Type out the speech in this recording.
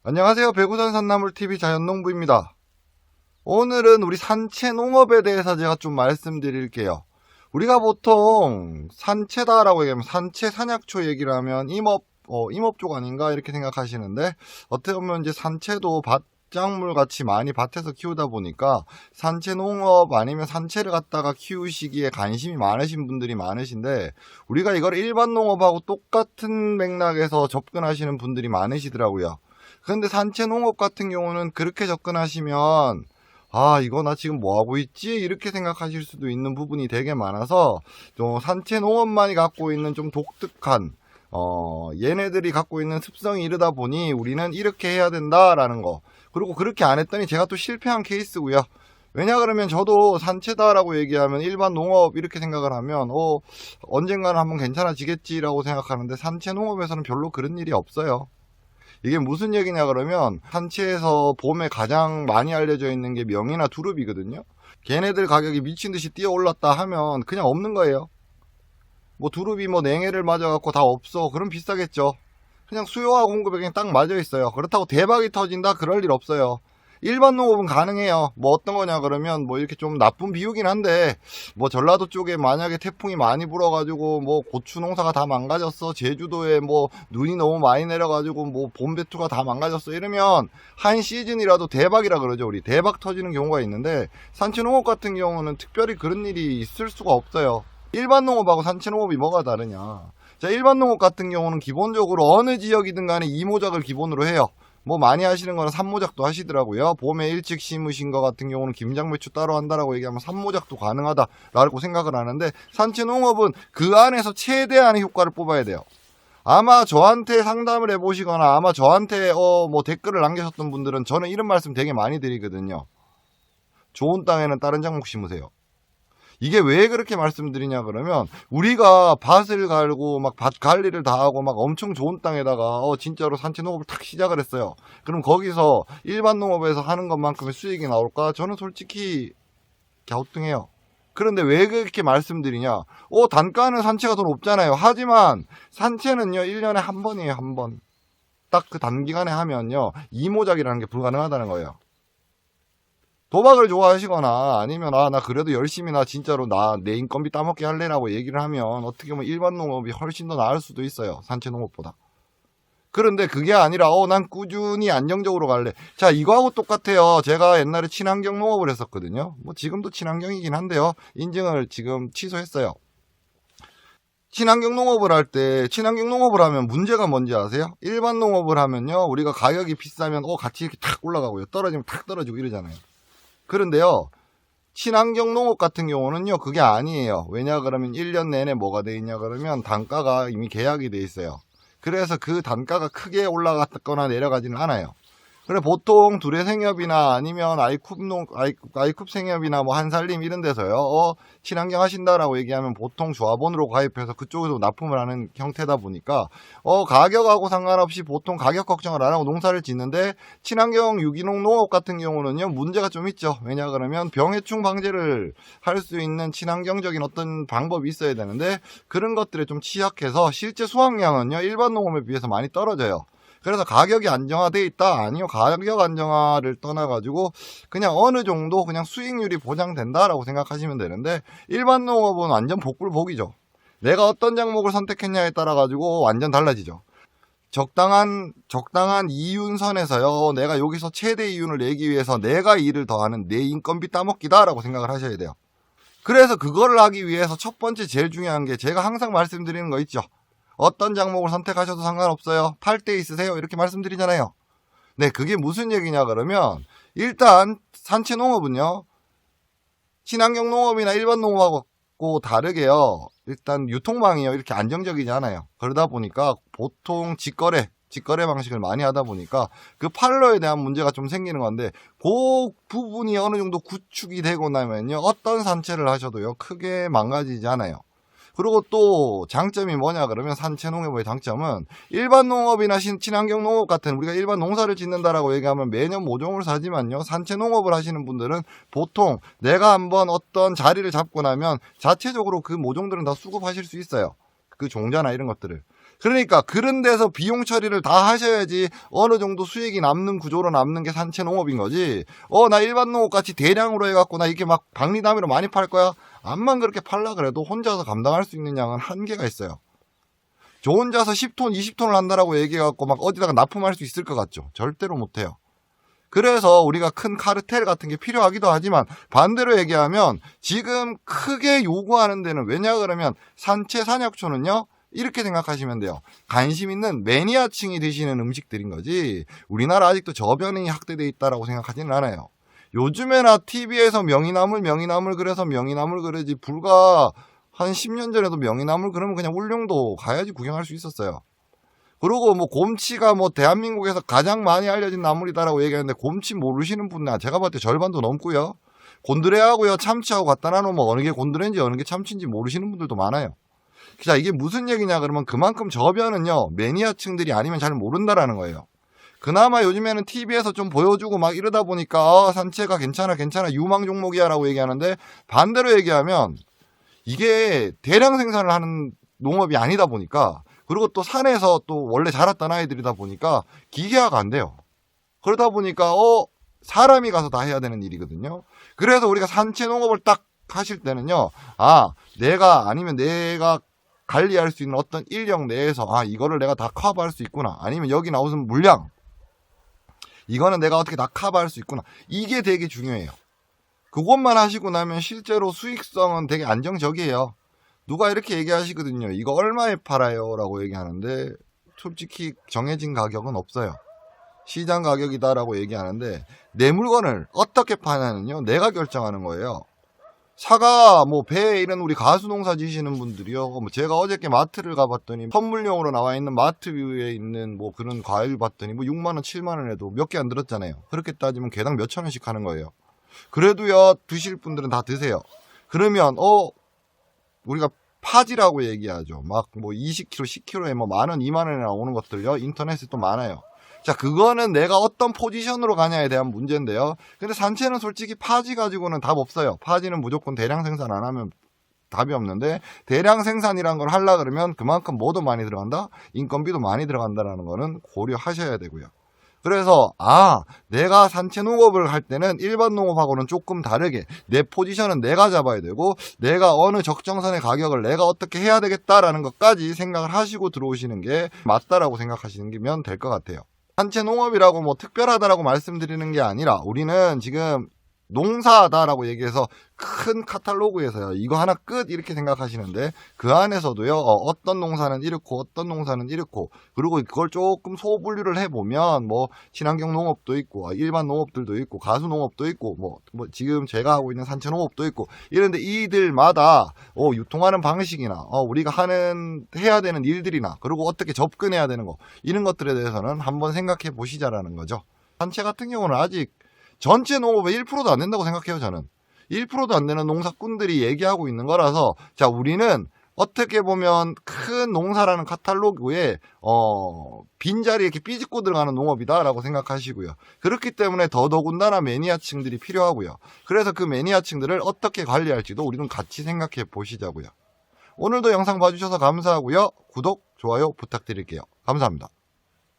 안녕하세요. 배구산 산나물TV 자연농부입니다. 오늘은 우리 산채농업에 대해서 제가 좀 말씀드릴게요. 우리가 보통 산채다라고 얘기하면 산채 산약초 얘기를 하면 임업 쪽 아닌가 이렇게 생각하시는데, 어떻게 보면 이제 산채도 밭작물 같이 많이 밭에서 키우다 보니까 산채농업 아니면 산채를 갖다가 키우시기에 관심이 많으신 분들이 많으신데, 우리가 이걸 일반 농업하고 똑같은 맥락에서 접근하시는 분들이 많으시더라고요. 근데 산채 농업 같은 경우는 그렇게 접근하시면 이거 나 지금 뭐 하고 있지? 이렇게 생각하실 수도 있는 부분이 되게 많아서, 좀 산채 농업만이 갖고 있는 좀 독특한 얘네들이 갖고 있는 습성이 이러다 보니 우리는 이렇게 해야 된다라는 거, 그리고 그렇게 안 했더니 제가 또 실패한 케이스고요. 왜냐 그러면 저도 산채다라고 얘기하면 일반 농업 이렇게 생각을 하면 언젠가는 한번 괜찮아지겠지라고 생각하는데, 산채 농업에서는 별로 그런 일이 없어요. 이게 무슨 얘기냐 그러면, 산채에서 봄에 가장 많이 알려져 있는 게 명이나 두릅이거든요. 걔네들 가격이 미친 듯이 뛰어 올랐다 하면 그냥 없는 거예요. 뭐 두릅이 뭐 냉해를 맞아갖고 다 없어, 그럼 비싸겠죠. 그냥 수요와 공급에 그냥 딱 맞아 있어요. 그렇다고 대박이 터진다, 그럴 일 없어요. 일반 농업은 가능해요. 뭐 어떤 거냐 그러면, 뭐 이렇게 좀 나쁜 비유긴 한데, 뭐 전라도 쪽에 만약에 태풍이 많이 불어가지고 뭐 고추 농사가 다 망가졌어, 제주도에 뭐 눈이 너무 많이 내려가지고 뭐 봄배투가 다 망가졌어, 이러면 한 시즌이라도 대박이라 그러죠. 우리 대박 터지는 경우가 있는데, 산채농업 같은 경우는 특별히 그런 일이 있을 수가 없어요. 일반 농업하고 산채농업이 뭐가 다르냐. 자, 일반 농업 같은 경우는 기본적으로 어느 지역이든 간에 이모작을 기본으로 해요. 뭐 많이 하시는 거는 삼모작도 하시더라고요. 봄에 일찍 심으신 거 같은 경우는 김장배추 따로 한다라고 얘기하면 삼모작도 가능하다라고 생각을 하는데, 산채농업은 그 안에서 최대한의 효과를 뽑아야 돼요. 아마 저한테 상담을 해보시거나 아마 저한테 뭐 댓글을 남기셨던 분들은 저는 이런 말씀 되게 많이 드리거든요. 좋은 땅에는 다른 작목 심으세요. 이게 왜 그렇게 말씀드리냐 그러면, 우리가 밭을 갈고 막 밭 관리를 다 하고 막 엄청 좋은 땅에다가 진짜로 산채 농업을 탁 시작을 했어요. 그럼 거기서 일반 농업에서 하는 것만큼의 수익이 나올까? 저는 솔직히 갸우뚱해요. 그런데 왜 그렇게 말씀드리냐? 단가는 산채가 더 높잖아요. 하지만 산채는요 1년에 한 번이에요. 한 번. 딱 그 단기간에 하면요 이모작이라는 게 불가능하다는 거예요. 도박을 좋아하시거나 아니면 나 그래도 열심히 나 진짜로 나 내 인건비 따먹게 할래라고 얘기를 하면, 어떻게 보면 일반 농업이 훨씬 더 나을 수도 있어요. 산채 농업보다. 그런데 그게 아니라 난 꾸준히 안정적으로 갈래. 자, 이거하고 똑같아요. 제가 옛날에 친환경 농업을 했었거든요. 뭐 지금도 친환경이긴 한데요. 인증을 지금 취소했어요. 친환경 농업을 할 때, 친환경 농업을 하면 문제가 뭔지 아세요? 일반 농업을 하면요 우리가 가격이 비싸면 같이 이렇게 탁 올라가고요, 떨어지면 탁 떨어지고 이러잖아요. 그런데요 친환경 농업 같은 경우는요 그게 아니에요. 왜냐 그러면 1년 내내 뭐가 돼 있냐 그러면 단가가 이미 계약이 돼 있어요. 그래서 그 단가가 크게 올라갔거나 내려가지는 않아요. 그래, 보통 두레생협이나 아니면 아이쿱 생협이나 뭐 한살림 이런 데서요 친환경 하신다라고 얘기하면 보통 조합원으로 가입해서 그쪽에서 납품을 하는 형태다 보니까 가격하고 상관없이 보통 가격 걱정을 안 하고 농사를 짓는데, 친환경 유기농 농업 같은 경우는요 문제가 좀 있죠. 왜냐 그러면 병해충 방제를 할 수 있는 친환경적인 어떤 방법이 있어야 되는데, 그런 것들에 좀 취약해서 실제 수확량은요 일반 농업에 비해서 많이 떨어져요. 그래서 가격이 안정화돼 있다? 아니요. 가격 안정화를 떠나가지고 그냥 어느 정도 그냥 수익률이 보장된다라고 생각하시면 되는데, 일반 농업은 완전 복불복이죠. 내가 어떤 작목을 선택했냐에 따라 가지고 완전 달라지죠. 적당한 이윤선에서요 내가 여기서 최대 이윤을 내기 위해서 내가 일을 더하는 내 인건비 따먹기다라고 생각을 하셔야 돼요. 그래서 그거를 하기 위해서 첫 번째 제일 중요한 게, 제가 항상 말씀드리는 거 있죠. 어떤 작목을 선택하셔도 상관없어요. 팔 데 있으세요? 이렇게 말씀드리잖아요. 네, 그게 무슨 얘기냐 그러면, 일단 산채 농업은요 친환경 농업이나 일반 농업하고 다르게요 일단 유통망이요 이렇게 안정적이지 않아요. 그러다 보니까 보통 직거래 방식을 많이 하다 보니까 그 팔러에 대한 문제가 좀 생기는 건데, 그 부분이 어느 정도 구축이 되고 나면요 어떤 산채를 하셔도요 크게 망가지지 않아요. 그리고 또 장점이 뭐냐 그러면, 산채 농업의 장점은 일반 농업이나 친환경 농업 같은 우리가 일반 농사를 짓는다라고 얘기하면 매년 모종을 사지만요, 산채 농업을 하시는 분들은 보통 내가 한번 어떤 자리를 잡고 나면 자체적으로 그 모종들은 다 수급하실 수 있어요. 그 종자나 이런 것들을. 그러니까 그런 데서 비용 처리를 다 하셔야지 어느 정도 수익이 남는 구조로 남는 게 산채 농업인 거지. 나 일반 농업 같이 대량으로 해갖고 나 이렇게 막 박리담위로 많이 팔 거야. 암만 그렇게 팔라 그래도 혼자서 감당할 수 있는 양은 한계가 있어요. 저 혼자서 10톤, 20톤을 한다라고 얘기해갖고 막 어디다가 납품할 수 있을 것 같죠? 절대로 못해요. 그래서 우리가 큰 카르텔 같은 게 필요하기도 하지만 반대로 얘기하면 지금 크게 요구하는 데는 왜냐 그러면 산채 산약초는요. 이렇게 생각하시면 돼요. 관심 있는 매니아층이 드시는 음식들인 거지 우리나라 아직도 저변이 확대되어 있다라고 생각하지는 않아요. 요즘에나 TV에서 명이나물 그래서 명이나물 그러지 불과 한 10년 전에도 명이나물 그러면 그냥 울릉도 가야지 구경할 수 있었어요. 그리고 뭐 곰치가 뭐 대한민국에서 가장 많이 알려진 나물이다라고 얘기하는데 곰치 모르시는 분은 제가 봤을 때 절반도 넘고요. 곤드레하고요 참치하고 갖다 놔놓으면 어느 게 곤드레인지 어느 게 참치인지 모르시는 분들도 많아요. 자, 이게 무슨 얘기냐 그러면 그만큼 저변은요 매니아층들이 아니면 잘 모른다라는 거예요. 그나마 요즘에는 TV에서 좀 보여주고 막 이러다 보니까 산채가 괜찮아 유망 종목이야 라고 얘기하는데 반대로 얘기하면 이게 대량 생산을 하는 농업이 아니다 보니까 그리고 또 산에서 또 원래 자랐던 아이들이다 보니까 기계화가 안 돼요. 그러다 보니까 사람이 가서 다 해야 되는 일이거든요. 그래서 우리가 산채 농업을 딱 하실 때는요. 내가 관리할 수 있는 어떤 인력 내에서 이거를 내가 다 커버할 수 있구나. 아니면 여기 나오는 물량 이거는 내가 어떻게 다 커버할 수 있구나. 이게 되게 중요해요. 그것만 하시고 나면 실제로 수익성은 되게 안정적이에요. 누가 이렇게 얘기하시거든요. 이거 얼마에 팔아요? 라고 얘기하는데 솔직히 정해진 가격은 없어요. 시장 가격이다라고 얘기하는데 내 물건을 어떻게 파냐는요. 내가 결정하는 거예요. 사과, 배 이런 우리 가수 농사 지시는 분들이요. 제가 어저께 마트를 가봤더니 선물용으로 나와 있는 마트뷰에 있는 그런 과일 봤더니 6만원, 7만원 해도 몇 개 안 들었잖아요. 그렇게 따지면 개당 몇천 원씩 하는 거예요. 그래도요, 드실 분들은 다 드세요. 그러면, 우리가 파지라고 얘기하죠. 20kg, 10kg에 만원, 2만원에 나오는 것들요. 인터넷에 또 많아요. 자, 그거는 내가 어떤 포지션으로 가냐에 대한 문제인데요. 근데 산채는 솔직히 파지 가지고는 답 없어요. 파지는 무조건 대량 생산 안 하면 답이 없는데 대량 생산이란 걸 하려 그러면 그만큼 뭐도 많이 들어간다? 인건비도 많이 들어간다라는 거는 고려하셔야 되고요. 그래서 내가 산채 농업을 할 때는 일반 농업하고는 조금 다르게 내 포지션은 내가 잡아야 되고 내가 어느 적정선의 가격을 내가 어떻게 해야 되겠다라는 것까지 생각을 하시고 들어오시는 게 맞다라고 생각하시면 될 것 같아요. 산채 농업이라고 특별하다라고 말씀드리는 게 아니라 우리는 지금 농사다라고 얘기해서 큰 카탈로그에서요. 이거 하나 끝 이렇게 생각하시는데 그 안에서도요. 어떤 농사는 이렇고 어떤 농사는 이렇고 그리고 그걸 조금 소분류를 해보면 친환경 농업도 있고 일반 농업들도 있고 가수 농업도 있고 지금 제가 하고 있는 산채 농업도 있고 이런데 이들마다 유통하는 방식이나 우리가 해야 되는 일들이나 그리고 어떻게 접근해야 되는 거 이런 것들에 대해서는 한번 생각해 보시자라는 거죠. 산채 같은 경우는 아직 전체 농업의 1%도 안 된다고 생각해요, 저는. 1%도 안 되는 농사꾼들이 얘기하고 있는 거라서, 자, 우리는 어떻게 보면 큰 농사라는 카탈로그에, 빈자리에 이렇게 삐집고 들어가는 농업이다라고 생각하시고요. 그렇기 때문에 더더군다나 매니아층들이 필요하고요. 그래서 그 매니아층들을 어떻게 관리할지도 우리는 같이 생각해 보시자고요. 오늘도 영상 봐주셔서 감사하고요. 구독, 좋아요 부탁드릴게요. 감사합니다.